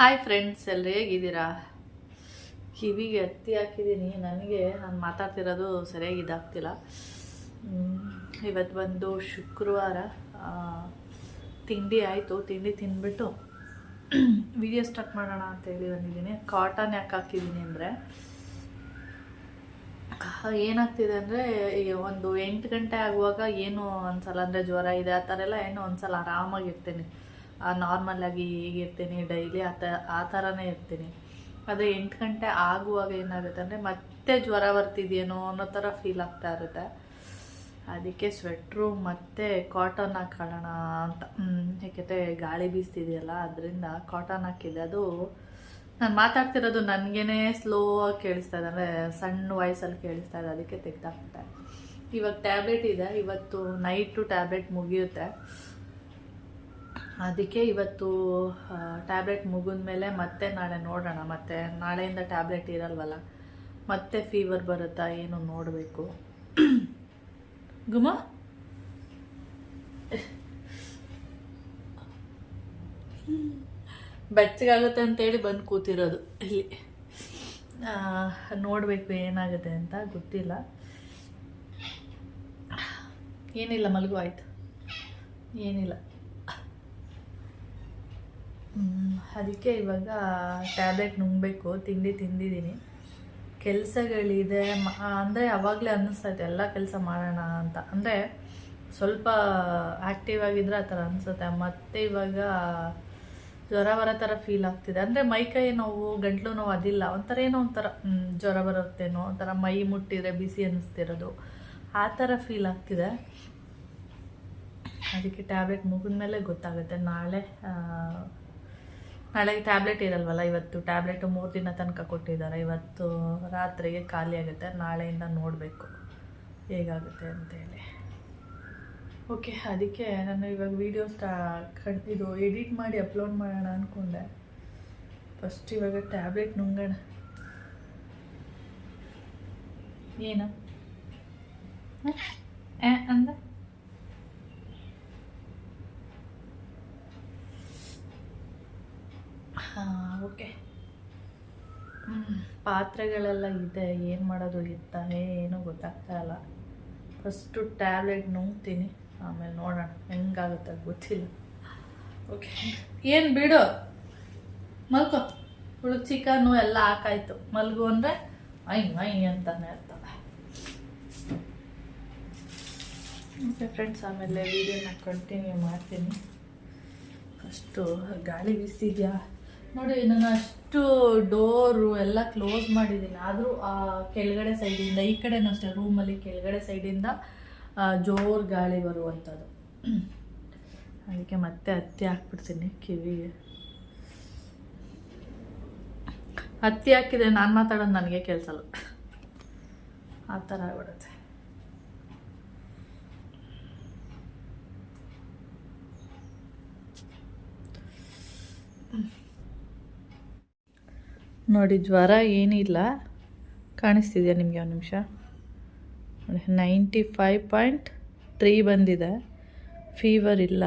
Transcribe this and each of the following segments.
Hi friends, ಎಲ್ಲರೂ ಹೇಗಿದ್ದೀರಾ? ಕಿವಿಗೆ ಹತ್ತಿ ಹಾಕಿದ್ದೀನಿ. ನಾನು ಮಾತಾಡ್ತಿರೋದು ಸರಿಯಾಗಿ ಇದಾಗ್ತಿಲ್ಲ. ಇವತ್ತು ಬಂದು ಶುಕ್ರವಾರ. ತಿಂಡಿ ಆಯಿತು. ತಿಂಡಿ ತಿಂದ್ಬಿಟ್ಟು ವಿಡಿಯೋ ಸ್ಟಾರ್ಟ್ ಮಾಡೋಣ ಅಂತೇಳಿ ಬಂದಿದ್ದೀನಿ. ಕಾಟನ್ ಯಾಕೆ ಹಾಕಿದ್ದೀನಿ ಅಂದರೆ, ಏನಾಗ್ತಿದೆ ಅಂದರೆ, ಒಂದು 8 ಗಂಟೆ ಆಗುವಾಗ ಏನು ಅನ್ಸಲ್ಲ. ಅಂದರೆ ಜ್ವರ ಇದೆ ಆ ಥರ ಎಲ್ಲ ಏನೋ ಒಂದ್ಸಲ ಆರಾಮಾಗಿರ್ತೀನಿ. ನಾರ್ಮಲಾಗಿ ಹೇಗಿರ್ತೀನಿ ಡೈಲಿ ಆ ಥರನೇ ಇರ್ತೀನಿ. ಆದರೆ 8 ಗಂಟೆ ಆಗುವಾಗ ಏನಾಗುತ್ತೆ ಅಂದರೆ ಮತ್ತೆ ಜ್ವರ ಬರ್ತಿದೆಯೇನೋ ಅನ್ನೋ ಥರ ಫೀಲ್ ಆಗ್ತಾ ಇರುತ್ತೆ. ಅದಕ್ಕೆ ಸ್ವೆಟ್ರು ಮತ್ತು ಕಾಟನ್ ಹಾಕೊಳ್ಳೋಣ ಅಂತ. ಯಾಕೆಂದರೆ ಗಾಳಿ ಬೀಸ್ತಿದೆಯಲ್ಲ, ಅದರಿಂದ ಕಾಟನ್ ಹಾಕಿದೆ. ಅದು ನಾನು ಮಾತಾಡ್ತಿರೋದು ನನಗೇ ಸ್ಲೋ ಆಗಿ ಕೇಳಿಸ್ತಾ ಇದೆ, ಅಂದರೆ ಸಣ್ಣ ವಾಯ್ಸಲ್ಲಿ ಕೇಳಿಸ್ತಾ ಇದೆ. ಅದಕ್ಕೆ ತೆಗ್ದಾಕ್ಬಿಟ್ಟೆ. ಇವಾಗ ಟ್ಯಾಬ್ಲೆಟ್ ಇದೆ. ಇವತ್ತು ನೈಟು ಟ್ಯಾಬ್ಲೆಟ್ ಮುಗಿಯುತ್ತೆ. ಅದಕ್ಕೆ ಇವತ್ತು ಟ್ಯಾಬ್ಲೆಟ್ ಮುಗಿದ ಮೇಲೆ ಮತ್ತೆ ನಾಳೆ ನೋಡೋಣ. ಮತ್ತೆ ನಾಳೆಯಿಂದ ಟ್ಯಾಬ್ಲೆಟ್ ಇರಲ್ವಲ್ಲ, ಮತ್ತೆ ಫೀವರ್ ಬರುತ್ತಾ ಏನು ನೋಡಬೇಕು. ಗುಮ ಬೆಚ್ಚಗಾಗುತ್ತೆ ಅಂತೇಳಿ ಬಂದು ಕೂತಿರೋದು ಇಲ್ಲಿ. ನೋಡಬೇಕು ಏನಾಗುತ್ತೆ ಅಂತ, ಗೊತ್ತಿಲ್ಲ. ಏನಿಲ್ಲ, ಮಲಗು ಆಯ್ತು. ಏನಿಲ್ಲ. ಅದಕ್ಕೆ ಇವಾಗ ಟ್ಯಾಬ್ಲೆಟ್ ನುಂಗಬೇಕು. ತಿಂಡಿ ತಿಂದಿದ್ದೀನಿ. ಕೆಲಸಗಳಿದೆ. ಅಂದರೆ ಅವಾಗಲೇ ಅನ್ನಿಸ್ತೈತೆ ಎಲ್ಲ ಕೆಲಸ ಮಾಡೋಣ ಅಂತ. ಅಂದರೆ ಸ್ವಲ್ಪ ಆ್ಯಕ್ಟಿವ್ ಆಗಿದ್ರೆ ಆ ಥರ ಅನಿಸುತ್ತೆ. ಮತ್ತು ಇವಾಗ ಜ್ವರ ಬರೋ ಥರ ಫೀಲ್ ಆಗ್ತಿದೆ. ಅಂದರೆ ಮೈಕೈ ನೋವು, ಗಂಟ್ಲು ನೋವು ಅದಿಲ್ಲ, ಒಂಥರ ಏನೋ ಒಂಥರ ಜ್ವರ ಬರುತ್ತೇನೋ, ಒಂಥರ ಮೈ ಮುಟ್ಟಿದ್ರೆ ಬಿಸಿ ಅನ್ನಿಸ್ತಿರೋದು, ಆ ಥರ ಫೀಲ್ ಆಗ್ತಿದೆ. ಅದಕ್ಕೆ ಟ್ಯಾಬ್ಲೆಟ್ ಮುಗಿದ ಮೇಲೆ ಗೊತ್ತಾಗುತ್ತೆ. ನಾಳೆಗೆ ಟ್ಯಾಬ್ಲೆಟ್ ಇರಲ್ವಲ್ಲ. ಇವತ್ತು ಟ್ಯಾಬ್ಲೆಟು 3 ದಿನ ತನಕ ಕೊಟ್ಟಿದ್ದಾರೆ. ಇವತ್ತು ರಾತ್ರಿಗೆ ಖಾಲಿ ಆಗುತ್ತೆ. ನಾಳೆಯಿಂದ ನೋಡಬೇಕು ಹೇಗಾಗುತ್ತೆ ಅಂತೇಳಿ. ಓಕೆ, ಅದಕ್ಕೆ ನಾನು ಇವಾಗ ವೀಡಿಯೋ ಇದು ಎಡಿಟ್ ಮಾಡಿ ಅಪ್ಲೋಡ್ ಮಾಡೋಣ ಅಂದ್ಕೊಂಡೆ. ಫಸ್ಟ್ ಇವಾಗ ಟ್ಯಾಬ್ಲೆಟ್ ನುಂಗೋಣ. ಏನು ಅಂದ? ಓಕೆ. ಪಾತ್ರೆಗಳೆಲ್ಲ ಇದೆ, ಏನು ಮಾಡೋದು ಇತ್ತ ಏನೂ ಗೊತ್ತಾಗ್ತಾ ಇಲ್ಲ. ಫಸ್ಟು ಟ್ಯಾಬ್ಲೆಟ್ ನುಂಗ್ತೀನಿ, ಆಮೇಲೆ ನೋಡೋಣ ಹೆಂಗಾಗುತ್ತೆ, ಗೊತ್ತಿಲ್ಲ. ಓಕೆ, ಏನು ಬಿಡು, ಮಲ್ಕೋ. ಹುಡುಗ ಚಿಕನ್ನು ಎಲ್ಲ ಹಾಕಾಯ್ತು. ಮಲ್ಗು ಅಂದರೆ ಐ ಅಂತಾನೆ ಇರ್ತವೆ. ಓಕೆ ಫ್ರೆಂಡ್ಸ್, ಆಮೇಲೆ ವೀಡಿಯೋನ ಕಂಟಿನ್ಯೂ ಮಾಡ್ತೀನಿ. ಫಸ್ಟು ಗಾಳಿ ಬೀಸ್ತಿದ್ಯಾ ನೋಡಿ. ನಾನು ಅಷ್ಟು ಡೋರು ಎಲ್ಲ ಕ್ಲೋಸ್ ಮಾಡಿದ್ದೀನಿ. ಆದರೂ ಕೆಳಗಡೆ ಸೈಡಿಂದ, ಈ ಕಡೆನೂ ಅಷ್ಟೇ, ರೂಮಲ್ಲಿ ಕೆಳಗಡೆ ಸೈಡಿಂದ ಜೋರು ಗಾಳಿ ಬರುವಂಥದ್ದು. ಅದಕ್ಕೆ ಮತ್ತೆ ಹತ್ತಿ ಹಾಕ್ಬಿಡ್ತೀನಿ ಕಿವಿಗೆ. ಹತ್ತಿ ಹಾಕಿದರೆ ನಾನು ಮಾತಾಡೋದು ನನಗೆ ಕೇಳಿಸಲ್ಲ, ಆ ಥರ ಆಗ್ಬಿಡುತ್ತೆ. ನೋಡಿ, ಜ್ವರ ಏನಿಲ್ಲ, ಕಾಣಿಸ್ತಿದೆಯಾ ನಿಮಗೆ? ಒಂದು ನಿಮಿಷ ನೋಡಿ, 95.3 ಬಂದಿದೆ. ಫೀವರ್ ಇಲ್ಲ,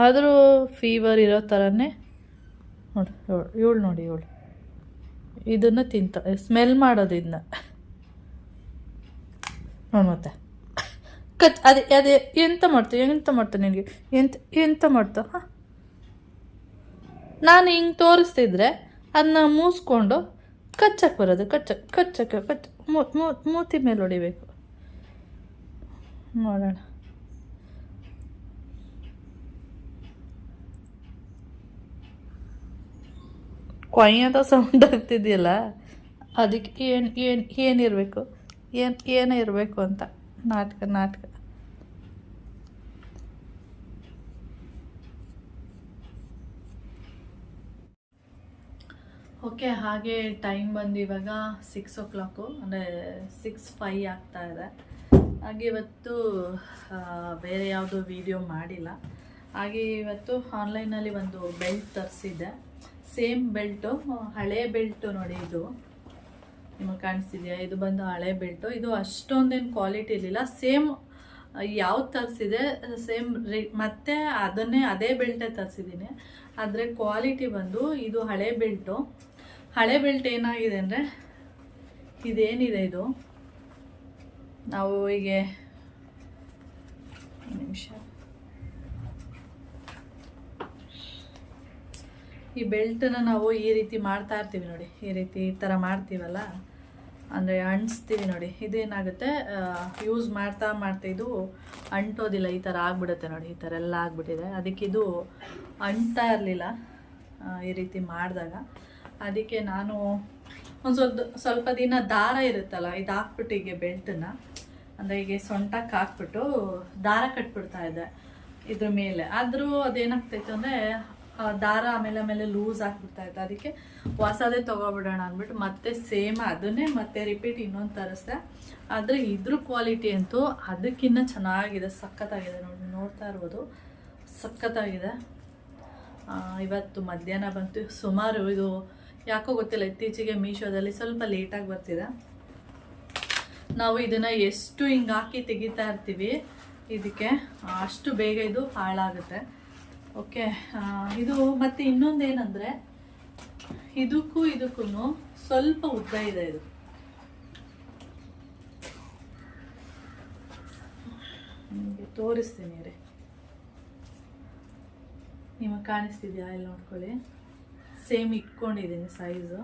ಆದರೂ ಫೀವರ್ ಇರೋ ಥರನೇ ನೋಡಿ. ಇವಳು ಇದನ್ನು ಸ್ಮೆಲ್ ಮಾಡೋದು, ಇದನ್ನ ನೋಡಿ. ಮತ್ತೆ ಅದೇ ಎಂತ ಮಾಡ್ತಾ ನಿನಗೆ ಎಂತ ಮಾಡ್ತಾ? ಹಾಂ, ನಾನು ಹಿಂಗೆ ತೋರಿಸ್ತಿದ್ರೆ ಅದನ್ನ ಮೂಸ್ಕೊಂಡು ಕಚ್ಚಕ್ಕೆ ಬರೋದು. ಕಚ್ಚಕ್ಕೆ ಮೂತಿ ಮೇಲೆ ಹೊಡಿಬೇಕು. ನೋಡೋಣ. ಕೊಯ್ಯದ ಸೌಂಡ್ ಆಗ್ತಿದೆಯಲ್ಲ, ಅದಕ್ಕೆ ಏನಿರಬೇಕು ಏನೇ ಇರಬೇಕು ಅಂತ ನಾಟಕ. ಓಕೆ, ಹಾಗೆ ಟೈಮ್ ಬಂದು ಇವಾಗ 6 o'clock, ಅಂದರೆ 6:05 ಆಗ್ತಾ ಇದೆ. ಹಾಗೆ ಇವತ್ತು ಬೇರೆ ಯಾವುದೋ ವಿಡಿಯೋ ಮಾಡಿಲ್ಲ. ಹಾಗೆ ಇವತ್ತು ಆನ್ಲೈನಲ್ಲಿ ಒಂದು ಬೆಲ್ಟ್ ತರಿಸಿದ್ದೆ. ಸೇಮ್ ಬೆಲ್ಟು, ಹಳೆ ಬೆಲ್ಟು ನೋಡಿ. ಇದು ನಿಮಗೆ ಕಾಣಿಸ್ತಿದೆಯಾ? ಇದು ಬಂದು ಹಳೆ ಬೆಲ್ಟು. ಇದು ಅಷ್ಟೊಂದೇನು ಕ್ವಾಲಿಟಿ ಇರಲಿಲ್ಲ. ಸೇಮ್ ಯಾವ್ದು ತರಿಸಿದೆ ಸೇಮ್ ಮತ್ತೆ ಅದೇ ಬೆಲ್ಟೇ ತರಿಸಿದ್ದೀನಿ. ಆದರೆ ಕ್ವಾಲಿಟಿ ಬಂದು ಇದು ಹಳೆ ಬೆಲ್ಟ್ ಏನಾಗಿದೆ ಅಂದರೆ ಇದೇನಿದೆ ಇದು ನಾವು ಹೀಗೆ ನಿಮಿಷ ಈ ಬೆಲ್ಟನ್ನ ನಾವು ಈ ರೀತಿ ಮಾಡ್ತಾ ಇರ್ತೀವಿ ನೋಡಿ, ಈ ಥರ ಮಾಡ್ತೀವಲ್ಲ, ಅಂದರೆ ಅಂಟಿಸ್ತೀವಿ ನೋಡಿ. ಇದೇನಾಗುತ್ತೆ ಯೂಸ್ ಮಾಡ್ತಾ ಇದು ಅಂಟೋದಿಲ್ಲ, ಈ ಥರ ಆಗಿಬಿಡುತ್ತೆ ನೋಡಿ, ಈ ಥರ ಎಲ್ಲ ಆಗಿಬಿಟ್ಟಿದೆ. ಅದಕ್ಕೆ ಇದು ಅಂಟ್ತಾ ಇರಲಿಲ್ಲ ಈ ರೀತಿ ಮಾಡಿದಾಗ. ಅದಕ್ಕೆ ನಾನು ಒಂದು ಸ್ವಲ್ಪ ದಿನ ದಾರ ಇರುತ್ತಲ್ಲ, ಇದು ಹಾಕ್ಬಿಟ್ಟು ಹೀಗೆ ಬೆಲ್ಟನ್ನ ಅಂದರೆ ಹೀಗೆ ಸೊಂಟಕ್ಕೆ ಹಾಕ್ಬಿಟ್ಟು ದಾರ ಕಟ್ಬಿಡ್ತಾ ಇದ್ದೆ ಇದ್ರ ಮೇಲೆ. ಆದರೂ ಅದೇನಾಗ್ತಾಯಿತ್ತು ಅಂದರೆ ದಾರ ಆಮೇಲೆ ಲೂಸ್ ಆಗಿಬಿಡ್ತಾ ಇತ್ತು. ಅದಕ್ಕೆ ಹೊಸದೇ ತೊಗೊಬಿಡೋಣ ಅಂದ್ಬಿಟ್ಟು ಮತ್ತೆ ಸೇಮ್ ಅದನ್ನೇ ಮತ್ತೆ ರಿಪೀಟ್ ಇನ್ನೊಂದು ತರಿಸ್ದೆ. ಆದರೆ ಇದ್ರ ಕ್ವಾಲಿಟಿ ಅಂತೂ ಅದಕ್ಕಿಂತ ಚೆನ್ನಾಗಿದೆ, ಸಖತ್ತಾಗಿದೆ ನೋಡಿ, ನೋಡ್ತಾ ಇರ್ಬೋದು, ಸಖತ್ತಾಗಿದೆ. ಇವತ್ತು ಮಧ್ಯಾಹ್ನ ಬಂತು. ಸುಮಾರು ಇದು ಯಾಕೋ ಗೊತ್ತಿಲ್ಲ, ಇತ್ತೀಚೆಗೆ ಮೀಶೋದಲ್ಲಿ ಸ್ವಲ್ಪ ಲೇಟಾಗಿ ಬರ್ತಿದೆ. ನಾವು ಇದನ್ನು ಎಷ್ಟು ಹಿಂಗೆ ಹಾಕಿ ತೆಗಿತಾ ಇರ್ತೀವಿ ಇದಕ್ಕೆ, ಅಷ್ಟು ಬೇಗ ಇದು ಹಾಳಾಗುತ್ತೆ. ಓಕೆ, ಇದು ಮತ್ತು ಇನ್ನೊಂದೇನೆಂದರೆ ಇದಕ್ಕೂ ಸ್ವಲ್ಪ ಉದ್ದ ಇದೆ. ಇದು ನಿಮಗೆ ತೋರಿಸ್ತೀನಿ ರೀ, ನಿಮಗೆ ಕಾಣಿಸ್ತಿದ್ಯಾ ಇಲ್ಲಿ ನೋಡ್ಕೊಳ್ಳಿ. ಸೇಮ್ ಇಟ್ಕೊಂಡಿದ್ದೀನಿ ಸೈಜು.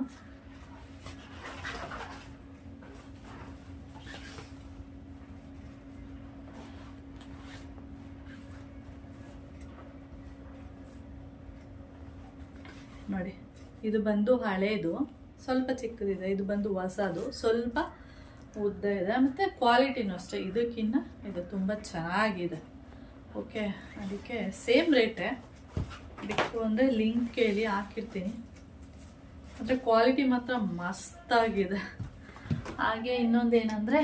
ನೋಡಿ, ಇದು ಬಂದು ಹಳೇದು, ಸ್ವಲ್ಪ ಚಿಕ್ಕದಿದೆ. ಇದು ಬಂದು ಹೊಸದು, ಸ್ವಲ್ಪ ಉದ್ದ ಇದೆ. ಮತ್ತು ಕ್ವಾಲಿಟಿನೂ ಅಷ್ಟೇ ಇದಕ್ಕಿಂತ ಇದು ತುಂಬ ಚೆನ್ನಾಗಿದೆ. ಓಕೆ, ಅದಕ್ಕೆ ಸೇಮ್ ರೇಟೇ. ಬೇಕು ಅಂದರೆ ಲಿಂಕ್ ಕೇಳಿ ಹಾಕಿರ್ತೀನಿ. ಅಂದರೆ ಕ್ವಾಲಿಟಿ ಮಾತ್ರ ಮಸ್ತಾಗಿದೆ. ಹಾಗೆ ಇನ್ನೊಂದೇನೆಂದರೆ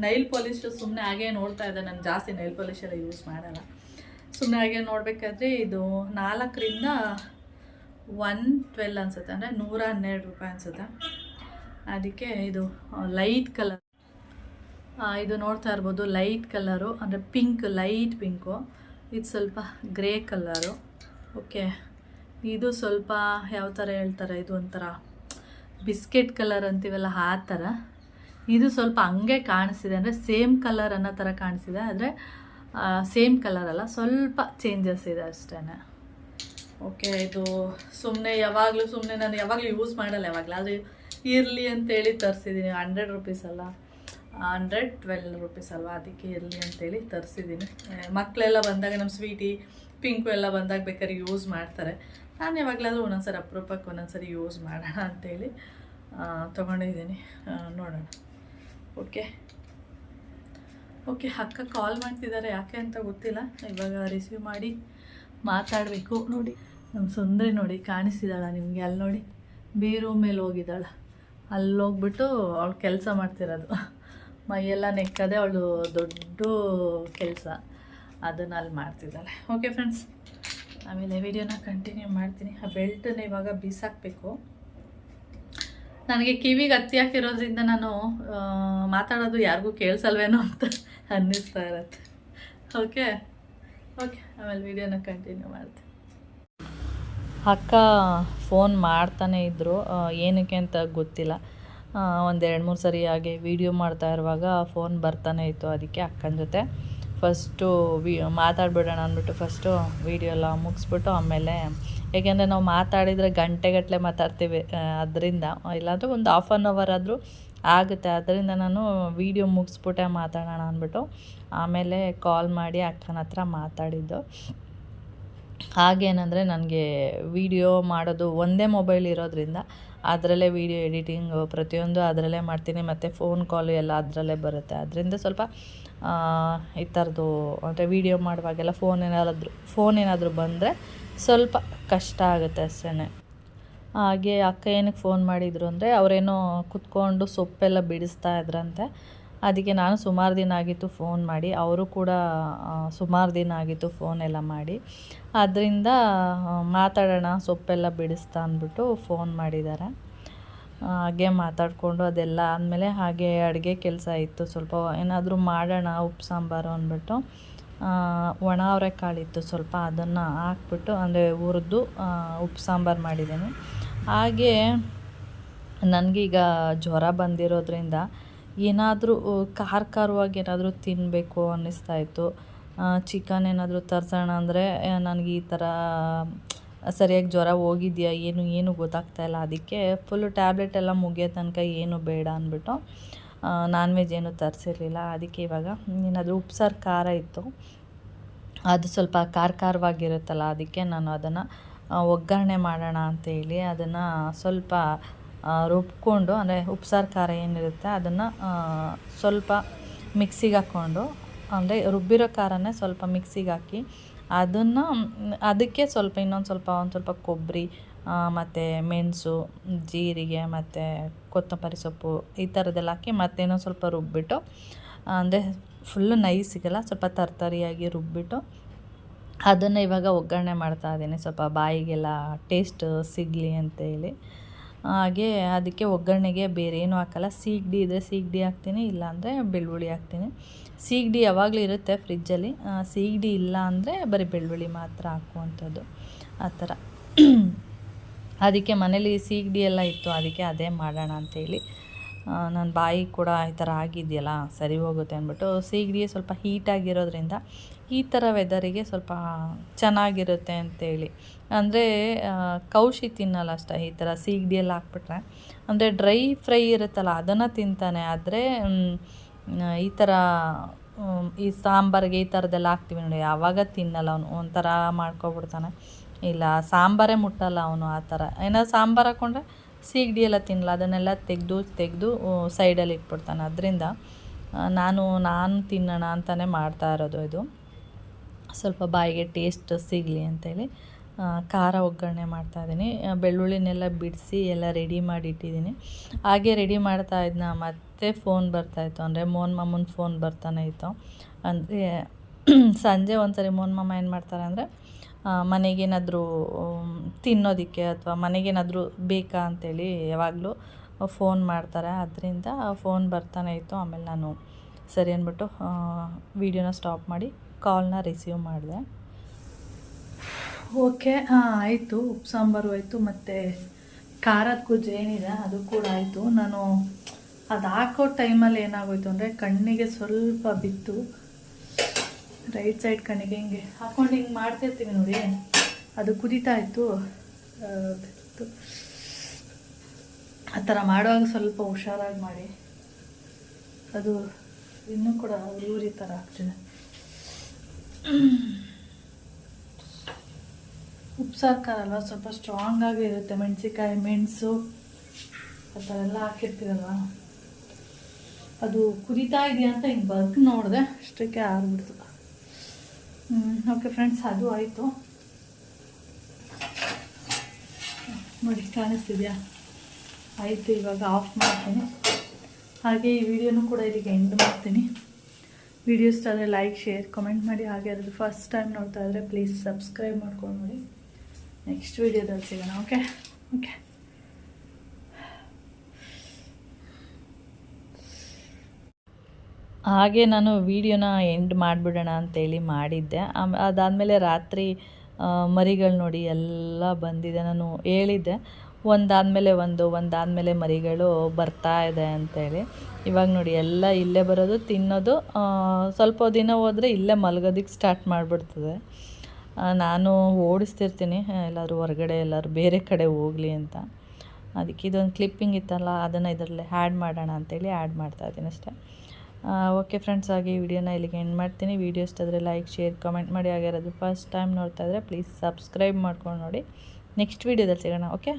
ನೈಲ್ ಪಾಲಿಶು ಸುಮ್ಮನೆ ಹಾಗೆ ನೋಡ್ತಾ ಇದ್ದೆ. ನಾನು ಜಾಸ್ತಿ ನೈಲ್ ಪಾಲಿಶ್ ಎಲ್ಲ ಯೂಸ್ ಮಾಡಲ್ಲ. ಸುಮ್ಮನೆ ಹಾಗೆ ನೋಡಬೇಕಾದ್ರೆ ಇದು 4ರಿಂದ 112 ಅನಿಸುತ್ತೆ, ಅಂದರೆ 112 ರೂಪಾಯಿ ಅನಿಸುತ್ತೆ. ಅದಕ್ಕೆ ಇದು ಲೈಟ್ ಕಲರ್, ಇದು ನೋಡ್ತಾ ಇರ್ಬೋದು, ಲೈಟ್ ಕಲರು ಅಂದರೆ ಪಿಂಕ್, ಲೈಟ್ ಪಿಂಕು. ಇದು ಸ್ವಲ್ಪ ಗ್ರೇ ಕಲರು. ಓಕೆ, ಇದು ಸ್ವಲ್ಪ ಯಾವ ಥರ ಹೇಳ್ತಾರೆ, ಇದು ಒಂಥರ ಬಿಸ್ಕೆಟ್ ಕಲರ್ ಅಂತೀವಲ್ಲ ಆ ಥರ. ಇದು ಸ್ವಲ್ಪ ಹಂಗೆ ಕಾಣಿಸ್ತಿದೆ, ಅಂದರೆ ಸೇಮ್ ಕಲರ್ ಅನ್ನೋ ಥರ ಕಾಣಿಸ್ತಿದೆ. ಆದರೆ ಸೇಮ್ ಕಲರ್ ಅಲ್ಲ, ಸ್ವಲ್ಪ ಚೇಂಜಸ್ ಇದೆ ಅಷ್ಟೇ. ಓಕೆ, ಇದು ನಾನು ಯಾವಾಗಲೂ ಯೂಸ್ ಮಾಡಲ್ಲ ಯಾವಾಗಲೂ, ಆದರೆ ಇರಲಿ ಅಂತೇಳಿ ತರಿಸಿದ್ದೀನಿ. 100 ರೂಪೀಸ್ ಅಲ್ಲ, 112 ರೂಪೀಸ್ ಅಲ್ವಾ, ಅದಕ್ಕೆ ಇರಲಿ ಅಂತೇಳಿ ತರಿಸಿದ್ದೀನಿ. ಮಕ್ಕಳೆಲ್ಲ ಬಂದಾಗ, ನಮ್ಮ ಸ್ವೀಟಿ ಪಿಂಕು ಎಲ್ಲ ಬಂದಾಗ ಬೇಕಾದ್ರೆ ಯೂಸ್ ಮಾಡ್ತಾರೆ. ನಾನು ಯಾವಾಗಲಾದರೂ ಒಂದೊಂದ್ಸರಿ ಅಪರೂಪಕ್ಕೆ ಒಂದೊಂದ್ಸರಿ ಯೂಸ್ ಮಾಡೋಣ ಅಂತೇಳಿ ತೊಗೊಂಡಿದ್ದೀನಿ. ನೋಡೋಣ. ಓಕೆ, ಅಕ್ಕ ಕಾಲ್ ಮಾಡ್ತಿದ್ದಾರೆ, ಯಾಕೆ ಅಂತ ಗೊತ್ತಿಲ್ಲ. ಇವಾಗ ರಿಸೀವ್ ಮಾಡಿ ಮಾತಾಡಬೇಕು. ನೋಡಿ, ನಮ್ಮ ಸುಂದರಿ ನೋಡಿ ಕಾಣಿಸ್ತಿದ್ದಾಳ ನಿಮಗೆ, ಅಲ್ಲಿ ನೋಡಿ ಬೀರು ಮೇಲೆ ಹೋಗಿದ್ದಾಳ. ಅಲ್ಲೋಗ್ಬಿಟ್ಟು ಅವಳು ಕೆಲಸ ಮಾಡ್ತಿರೋದು, ಮೈಯೆಲ್ಲ ನೆಕ್ಕದೆ ಅವಳು ದೊಡ್ಡ ಕೆಲಸ, ಅದನ್ನು ಅಲ್ಲಿ ಮಾಡ್ತಿದ್ದಾಳೆ. ಓಕೆ ಫ್ರೆಂಡ್ಸ್, ಆಮೇಲೆ ವಿಡಿಯೋನ ಕಂಟಿನ್ಯೂ ಮಾಡ್ತೀನಿ. ಆ ಬೆಲ್ಟನ್ನ ಇವಾಗ ಬೀಸಾಕಬೇಕು. ನನಗೆ ಕಿವಿಗೆ ಹತ್ತಿ ಹಾಕಿರೋದ್ರಿಂದ ನಾನು ಮಾತಾಡೋದು ಯಾರಿಗೂ ಕೇಳಿಸಲ್ವೇನೋ ಅಂತ ಅನ್ನಿಸ್ತಾ ಇರತ್ತೆ. ಓಕೆ, ಆಮೇಲೆ ವಿಡಿಯೋನ ಕಂಟಿನ್ಯೂ ಮಾಡ್ತೀನಿ. ಅಕ್ಕ ಫೋನ್ ಮಾಡ್ತಾನೇ ಇದ್ದರು, ಏನಕ್ಕೆ ಅಂತ ಗೊತ್ತಿಲ್ಲ. ಒಂದು 2-3 ಸರಿ ಹಾಗೆ ವೀಡಿಯೋ ಮಾಡ್ತಾ ಇರುವಾಗ ಫೋನ್ ಬರ್ತಾನೆ ಇತ್ತು. ಅದಕ್ಕೆ ಅಕ್ಕನ ಜೊತೆ ಫಸ್ಟು ಮಾತಾಡ್ಬಿಡೋಣ ಅಂದ್ಬಿಟ್ಟು ಫಸ್ಟು ವೀಡಿಯೋ ಎಲ್ಲ ಮುಗಿಸ್ಬಿಟ್ಟು ಆಮೇಲೆ, ಏಕೆಂದರೆ ನಾವು ಮಾತಾಡಿದರೆ ಗಂಟೆಗಟ್ಟಲೆ ಮಾತಾಡ್ತೀವಿ, ಅದರಿಂದ ಇಲ್ಲಾಂದರೆ ಒಂದು 1/2 ಅವರ್ ಆದರೂ ಆಗುತ್ತೆ. ಅದರಿಂದ ನಾನು ವೀಡಿಯೋ ಮುಗಿಸ್ಬಿಟ್ಟೆ ಮಾತಾಡೋಣ ಅಂದ್ಬಿಟ್ಟು ಆಮೇಲೆ ಕಾಲ್ ಮಾಡಿ ಅಕ್ಕನ ಹತ್ರ ಮಾತಾಡಿದ್ದು. ಹಾಗೇನಂದರೆ ನನಗೆ ವೀಡಿಯೋ ಮಾಡೋದು ಒಂದೇ ಮೊಬೈಲ್ ಇರೋದ್ರಿಂದ ಅದರಲ್ಲೇ ವೀಡಿಯೋ ಎಡಿಟಿಂಗು ಪ್ರತಿಯೊಂದು ಅದರಲ್ಲೇ ಮಾಡ್ತೀನಿ, ಮತ್ತು ಫೋನ್ ಕಾಲು ಎಲ್ಲ ಅದರಲ್ಲೇ ಬರುತ್ತೆ. ಅದರಿಂದ ಸ್ವಲ್ಪ ಈ ಥರದ್ದು ಅಂದರೆ ವೀಡಿಯೋ ಮಾಡುವಾಗೆಲ್ಲ ಫೋನ್ ಏನಾದರೂ ಬಂದರೆ ಸ್ವಲ್ಪ ಕಷ್ಟ ಆಗುತ್ತೆ ಅಷ್ಟೇ. ಹಾಗೆ ಅಕ್ಕ ಏನಕ್ಕೆ ಫೋನ್ ಮಾಡಿದರು ಅಂದರೆ, ಅವರೇನೋ ಕುತ್ಕೊಂಡು ಸೊಪ್ಪೆಲ್ಲ ಬಿಡಿಸ್ತಾ ಇದ್ರಂತೆ. ಅದಕ್ಕೆ ನಾನು ಸುಮಾರು ದಿನ ಆಗಿತ್ತು ಫೋನ್ ಮಾಡಿ, ಅವರು ಕೂಡ ಸುಮಾರು ದಿನ ಆಗಿತ್ತು ಫೋನೆಲ್ಲ ಮಾಡಿ. ಅದರಿಂದ ಮಾತಾಡೋಣ, ಸೊಪ್ಪೆಲ್ಲ ಬಿಡಿಸ್ತಾ ಅಂದ್ಬಿಟ್ಟು ಫೋನ್ ಮಾಡಿದ್ದಾರೆ. ಹಾಗೆ ಮಾತಾಡಿಕೊಂಡು ಅದೆಲ್ಲ ಆದಮೇಲೆ ಹಾಗೆ ಅಡುಗೆ ಕೆಲಸ ಇತ್ತು, ಸ್ವಲ್ಪ ಏನಾದರೂ ಮಾಡೋಣ ಉಪ್ಪು ಸಾಂಬಾರು ಅಂದ್ಬಿಟ್ಟು ಒಣ ಅವರೆಕಾಳಿತ್ತು ಸ್ವಲ್ಪ, ಅದನ್ನು ಹಾಕ್ಬಿಟ್ಟು ಅಂದರೆ ಹುರಿದು ಉಪ್ಪು ಸಾಂಬಾರು ಮಾಡಿದ್ದೀನಿ. ಹಾಗೆ ನನಗೀಗ ಜ್ವರ ಬಂದಿರೋದ್ರಿಂದ ಏನಾದರೂ ಖಾರವಾಗಿ ಏನಾದರೂ ತಿನ್ನಬೇಕು ಅನ್ನಿಸ್ತಾಯಿತ್ತು. ಚಿಕನ್ ಏನಾದರೂ ತರಿಸೋಣ ಅಂದರೆ ನನಗೆ ಈ ಥರ ಸರಿಯಾಗಿ ಜ್ವರ ಹೋಗಿದೆಯಾ ಏನು ಗೊತ್ತಾಗ್ತಾಯಿಲ್ಲ. ಅದಕ್ಕೆ ಫುಲ್ಲು ಟ್ಯಾಬ್ಲೆಟ್ ಎಲ್ಲ ಮುಗಿಯೋ ತನಕ ಏನು ಬೇಡ ಅಂದ್ಬಿಟ್ಟು ನಾನ್ ವೆಜ್ ಏನು ತರಿಸಿರಲಿಲ್ಲ. ಅದಕ್ಕೆ ಇವಾಗ ಏನಾದರೂ ಉಪ್ಸಾರು ಖಾರ ಇತ್ತು, ಅದು ಸ್ವಲ್ಪ ಖಾರವಾಗಿರುತ್ತಲ್ಲ, ಅದಕ್ಕೆ ನಾನು ಅದನ್ನು ಒಗ್ಗರಣೆ ಮಾಡೋಣ ಅಂತೇಳಿ ಅದನ್ನು ಸ್ವಲ್ಪ ರುಬ್ಕೊಂಡು, ಅಂದರೆ ಉಪ್ಸಾರು ಖಾರ ಏನಿರುತ್ತೆ ಅದನ್ನು ಸ್ವಲ್ಪ ಮಿಕ್ಸಿಗೆ ಹಾಕ್ಕೊಂಡು, ಅಂದರೆ ರುಬ್ಬಿರೋ ಖಾರನೇ ಸ್ವಲ್ಪ ಮಿಕ್ಸಿಗೆ ಹಾಕಿ ಅದಕ್ಕೆ ಸ್ವಲ್ಪ ಒಂದು ಸ್ವಲ್ಪ ಕೊಬ್ಬರಿ ಮತ್ತು ಮೆಣಸು, ಜೀರಿಗೆ ಮತ್ತು ಕೊತ್ತಂಬರಿ ಸೊಪ್ಪು ಈ ಥರದ್ದೆಲ್ಲ ಹಾಕಿ ಮತ್ತೇನೋ ಸ್ವಲ್ಪ ರುಬ್ಬಿಟ್ಟು, ಅಂದರೆ ಫುಲ್ಲು ನೈಸಿಗೆಲ್ಲ ಸ್ವಲ್ಪ ತರ್ತರಿಯಾಗಿ ರುಬ್ಬಿಟ್ಟು ಅದನ್ನು ಇವಾಗ ಒಗ್ಗರಣೆ ಮಾಡ್ತಾಯಿದ್ದೀನಿ, ಸ್ವಲ್ಪ ಬಾಯಿಗೆಲ್ಲ ಟೇಸ್ಟ್ ಸಿಗಲಿ ಅಂತೇಳಿ. ಹಾಗೆ ಅದಕ್ಕೆ ಒಗ್ಗರಣೆಗೆ ಬೇರೆ ಏನೂ ಹಾಕಲ್ಲ. ಸೀಗಡಿ ಇದ್ದರೆ ಸೀಗಡಿ ಹಾಕ್ತೀನಿ, ಇಲ್ಲಾಂದರೆ ಬೆಳ್ಳುಳ್ಳಿ ಹಾಕ್ತೀನಿ. ಸೀಗಡಿ ಯಾವಾಗಲೂ ಇರುತ್ತೆ ಫ್ರಿಜ್ಜಲ್ಲಿ, ಸೀಗಡಿ ಇಲ್ಲ ಅಂದರೆ ಬರೀ ಬೆಳ್ಳುಳ್ಳಿ ಮಾತ್ರ ಹಾಕುವಂಥದ್ದು, ಆ ಥರ. ಅದಕ್ಕೆ ಮನೇಲಿ ಸೀಗಡಿ ಎಲ್ಲ ಇತ್ತು, ಅದಕ್ಕೆ ಅದೇ ಮಾಡೋಣ ಅಂತೇಳಿ. ನನ್ನ ಬಾಯಿ ಕೂಡ ಈ ಥರ ಆಗಿದೆಯಲ್ಲ, ಸರಿ ಹೋಗುತ್ತೆ ಅಂದ್ಬಿಟ್ಟು ಸೀಗಡಿ ಸ್ವಲ್ಪ ಹೀಟಾಗಿರೋದ್ರಿಂದ ಈ ಥರ ವೆದರಿಗೆ ಸ್ವಲ್ಪ ಚೆನ್ನಾಗಿರುತ್ತೆ ಅಂತೇಳಿ. ಅಂದರೆ ಕೌಶಿ ತಿನ್ನಲ್ಲ ಅಷ್ಟೇ ಈ ಥರ ಸೀಗಡಿ ಎಲ್ಲ ಹಾಕ್ಬಿಟ್ರೆ, ಅಂದರೆ ಡ್ರೈ ಫ್ರೈ ಇರುತ್ತಲ್ಲ ಅದನ್ನು ತಿಂತಾನೆ. ಆದರೆ ಈ ಥರ ಈ ಸಾಂಬಾರಿಗೆ ಈ ಥರದ್ದೆಲ್ಲ ಹಾಕ್ತೀವಿ ನೋಡಿ, ಆವಾಗ ತಿನ್ನಲ್ಲ ಅವನು, ಒಂಥರ ಮಾಡ್ಕೊಬಿಡ್ತಾನೆ. ಇಲ್ಲ ಸಾಂಬಾರೇ ಮುಟ್ಟಲ್ಲ ಅವನು, ಆ ಥರ. ಏನಾದ್ರು ಸಾಂಬಾರು ಹಾಕ್ಕೊಂಡ್ರೆ ಸೀಗಡಿ ಎಲ್ಲ ತಿನ್ನಲ್ಲ, ಅದನ್ನೆಲ್ಲ ತೆಗೆದು ಸೈಡಲ್ಲಿ ಇಟ್ಬಿಡ್ತಾನೆ. ಅದರಿಂದ ನಾನು ತಿನ್ನೋಣ ಅಂತಲೇ ಮಾಡ್ತಾ ಇರೋದು. ಇದು ಸ್ವಲ್ಪ ಬಾಯಿಗೆ ಟೇಸ್ಟ್ ಸಿಗಲಿ ಅಂತೇಳಿ ಖಾರ ಒಗ್ಗರಣೆ ಮಾಡ್ತಾಯಿದ್ದೀನಿ. ಬೆಳ್ಳುಳ್ಳಿನೆಲ್ಲ ಬಿಡಿಸಿ ಎಲ್ಲ ರೆಡಿ ಮಾಡಿ ಇಟ್ಟಿದ್ದೀನಿ. ಹಾಗೆ ರೆಡಿ ಮಾಡ್ತಾ ಇದ್ನ ಮತ್ತೆ ಫೋನ್ ಬರ್ತಾಯಿತ್ತು, ಅಂದರೆ ಮೋಹನ್ ಮಾಮನ ಫೋನ್ ಬರ್ತಾನೆ ಇತ್ತು. ಅಂದರೆ ಸಂಜೆ ಒಂದ್ಸರಿ ಮೋಹನ್ ಮಾಮ ಏನು ಮಾಡ್ತಾರೆ ಅಂದರೆ ಮನೆಗೇನಾದರೂ ತಿನ್ನೋದಕ್ಕೆ ಅಥವಾ ಮನೆಗೇನಾದರೂ ಬೇಕಾ ಅಂತೇಳಿ ಯಾವಾಗಲೂ ಫೋನ್ ಮಾಡ್ತಾರೆ. ಅದರಿಂದ ಫೋನ್ ಬರ್ತಾನೆ ಇತ್ತು. ಆಮೇಲೆ ನಾನು ಸರಿ ಅಂದ್ಬಿಟ್ಟು ವೀಡಿಯೋನ ಸ್ಟಾಪ್ ಮಾಡಿ ಕಾಲ್ನ ರಿಸೀವ್ ಮಾಡಿದೆ. ಓಕೆ, ಆಯಿತು. ಉಪ್ಪು ಸಾಂಬಾರು ಆಯಿತು, ಮತ್ತು ಖಾರದ ಗುಜ್ಜು ಏನಿದೆ ಅದು ಕೂಡ ಆಯಿತು. ನಾನು ಅದು ಹಾಕೋ ಟೈಮಲ್ಲಿ ಏನಾಗೋಯ್ತು ಅಂದರೆ ಕಣ್ಣಿಗೆ ಸ್ವಲ್ಪ ಬಿತ್ತು, ರೈಟ್ ಸೈಡ್ ಕಣ್ಣಿಗೆ ಹಿಂಗೆ ಹಾಕ್ಕೊಂಡು ಹಿಂಗೆ ಮಾಡ್ತಿರ್ತೀವಿ ನೋಡಿ, ಅದು ಕುದೀತಾ ಇತ್ತು. ಆ ಥರ ಮಾಡುವಾಗ ಸ್ವಲ್ಪ ಹುಷಾರಾಗಿ ಮಾಡಿ, ಅದು ಇನ್ನೂ ಕೂಡ ಉರಿ ಥರ ಆಗ್ತಿದೆ. ಉಪ್ಸಾರು ಖಾರ ಅಲ್ವ, ಸ್ವಲ್ಪ ಸ್ಟ್ರಾಂಗಾಗಿ ಇರುತ್ತೆ. ಮೆಣಸಿಕಾಯಿ, ಮೆಣಸು ಆ ಥರ ಎಲ್ಲ ಹಾಕಿರ್ತೀರಲ್ವ, ಅದು ಕುದೀತಾ ಇದೆಯಾ ಅಂತ ಹಿಂಗೆ ಬರ್ಕ್ ನೋಡಿದೆ, ಅಷ್ಟಕ್ಕೆ ಆಗ್ಬಿಡ್ತು. ಓಕೆ ಫ್ರೆಂಡ್ಸ್, ಅದು ಆಯಿತು ನೋಡಿ, ಕಾಣಿಸ್ತಿದೆಯಾ? ಆಯಿತು, ಇವಾಗ ಆಫ್ ಮಾಡ್ತೀನಿ. ಹಾಗೆ ಈ ವಿಡಿಯೋನೂ ಕೂಡ ಇಲ್ಲಿಗೆ ಎಂಡ್ ಮಾಡ್ತೀನಿ. ವಿಡಿಯೋ ಇಷ್ಟ ಆದರೆ ಲೈಕ್, ಶೇರ್, ಕಮೆಂಟ್ ಮಾಡಿ. ಹಾಗೆ ಅದ್ರದ್ದು ಫಸ್ಟ್ ಟೈಮ್ ನೋಡ್ತಾ ಇದ್ದರೆ ಪ್ಲೀಸ್ ಸಬ್ಸ್ಕ್ರೈಬ್ ಮಾಡ್ಕೊಂಡು ನೋಡಿ. ನೆಕ್ಸ್ಟ್ ವಿಡಿಯೋದಲ್ಲಿ ಸಿಗೋಣ. ಓಕೆ. ಹಾಗೆ ನಾನು ವೀಡಿಯೋನ ಎಂಡ್ ಮಾಡಿಬಿಡೋಣ ಅಂತೇಳಿ ಮಾಡಿದ್ದೆ. ಅದಾದಮೇಲೆ ರಾತ್ರಿ ಮರಿಗಳು ನೋಡಿ ಎಲ್ಲ ಬಂದಿದೆ. ನಾನು ಹೇಳಿದ್ದೆ ಒಂದಾದಮೇಲೆ ಮರಿಗಳು ಬರ್ತಾ ಇದೆ ಅಂತೇಳಿ. ಇವಾಗ ನೋಡಿ ಎಲ್ಲ ಇಲ್ಲೇ ಬರೋದು, ತಿನ್ನೋದು, ಸ್ವಲ್ಪ ದಿನ ಹೋದರೆ ಇಲ್ಲೇ ಮಲಗೋದಕ್ಕೆ ಸ್ಟಾರ್ಟ್ ಮಾಡಿಬಿಡ್ತದೆ. ನಾನು ಓಡಿಸ್ತಿರ್ತೀನಿ ಎಲ್ಲರೂ ಹೊರಗಡೆ, ಎಲ್ಲರೂ ಬೇರೆ ಕಡೆ ಹೋಗಲಿ ಅಂತ. ಅದಕ್ಕೆ ಇದೊಂದು ಕ್ಲಿಪ್ಪಿಂಗ್ ಇತ್ತಲ್ಲ, ಅದನ್ನು ಇದರಲ್ಲಿ ಆ್ಯಡ್ ಮಾಡೋಣ ಅಂತೇಳಿ ಆ್ಯಡ್ ಮಾಡ್ತಾಯಿದ್ದೀನಿ ಅಷ್ಟೇ. ಓಕೆ ಫ್ರೆಂಡ್ಸ್, ಹಾಗೆ ಈ ವಿಡಿಯೋನ ಇಲ್ಲಿಗೆ ಎಂಡ್ ಮಾಡ್ತೀನಿ. ವಿಡಿಯೋ ಇಷ್ಟ ಆದರೆ ಲೈಕ್, ಶೇರ್, ಕಮೆಂಟ್ ಮಾಡಿ. ಹಾಗೆ ಅದು ಫಸ್ಟ್ ಟೈಮ್ ನೋಡ್ತಾ ಇದ್ದರೆ ಪ್ಲೀಸ್ ಸಬ್ಸ್ಕ್ರೈಬ್ ಮಾಡ್ಕೊಂಡು ನೋಡಿ. ನೆಕ್ಸ್ಟ್ ವಿಡಿಯೋದಲ್ಲಿ ಸಿಗೋಣ. ಓಕೆ.